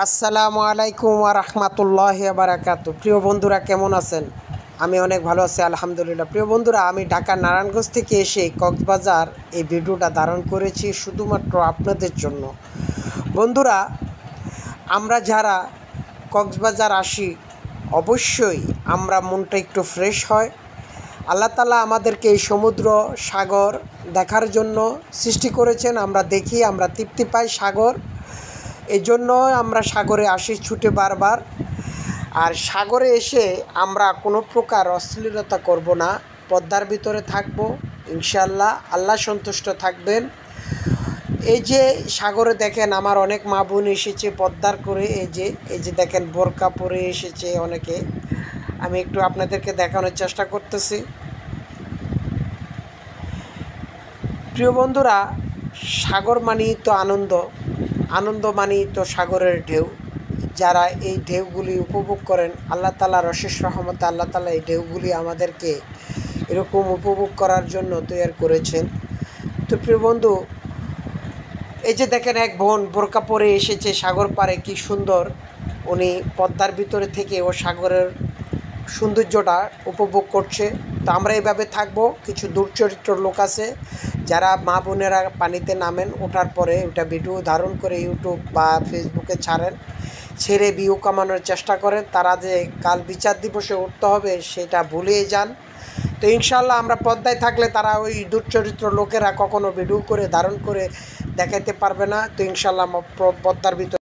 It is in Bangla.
আসসালামু আলাইকুম ওয়া রাহমাতুল্লাহি ওয়া বারাকাতুহু। প্রিয় বন্ধুরা, কেমন আছেন? আমি অনেক ভালো আছি, আলহামদুলিল্লাহ। প্রিয় বন্ধুরা, আমি ঢাকার নারায়ণগঞ্জ থেকে এসে কক্সবাজার এই ভিডিওটা ধারণ করেছি শুধুমাত্র আপনাদের জন্য। বন্ধুরা, আমরা যারা কক্সবাজার আসি অবশ্যই আমরা মনটা একটু ফ্রেশ হয়। আল্লাহ তাআলা আমাদেরকে এই সমুদ্র সাগর দেখার জন্য সৃষ্টি করেছেন। আমরা দেখি, আমরা তৃপ্তি পাই সাগর, এই জন্য আমরা সাগরে আসি ছুটে বারবার। আর সাগরে এসে আমরা কোনো প্রকার অশ্লীলতা করব না, পর্দার ভিতরে থাকব ইনশাআল্লাহ। আল্লাহ সন্তুষ্ট থাকবেন। এই যে সাগরে দেখেন আমার অনেক মা বোন এসেছে পর্দার করে, এই যে দেখেন বোরকা পরে এসেছে অনেকে। আমি একটু আপনাদেরকে দেখানোর চেষ্টা করতেছি। প্রিয় বন্ধুরা, সাগর মানেই তো আনন্দ, আনন্দ মানেই তো সাগরের ঢেউ। যারা এই ঢেউগুলি উপভোগ করেন, আল্লাহ তাআলার অশেষ রহমতে আল্লাহ তাআলা এই ঢেউগুলি আমাদেরকে এরকম উপভোগ করার জন্য তৈরি করেছেন। তো প্রিয় বন্ধু, এই যে দেখেন এক বোন বোরকা পরে এসেছে সাগর পাড়ে, কি সুন্দর উনি পদ্মার ভিতরে থেকে ও সাগরের সৌন্দর্যটা উপভোগ করছে। তো আমরা এইভাবে থাকবো। কিছু দুর্চরিত্র লোক আছে যারা মা বোনেরা পানিতে নামেন, ওঠার পরে ওটা ভিডিও ধারণ করে ইউটিউব বা ফেসবুকে ছাড়েন, ছেড়ে ভিউ কামানোর চেষ্টা করেন। তারা যে কাল বিচার দিবসে উঠতে হবে সেটা ভুলেই যান। তো ইনশাআল্লাহ আমরা পদ্মায় থাকলে তারা ওই দুর্চরিত্র লোকেরা কখনো ভিডিও করে ধারণ করে দেখাইতে পারবে না। তো ইনশাআল্লাহ পদ্মার ভিতরে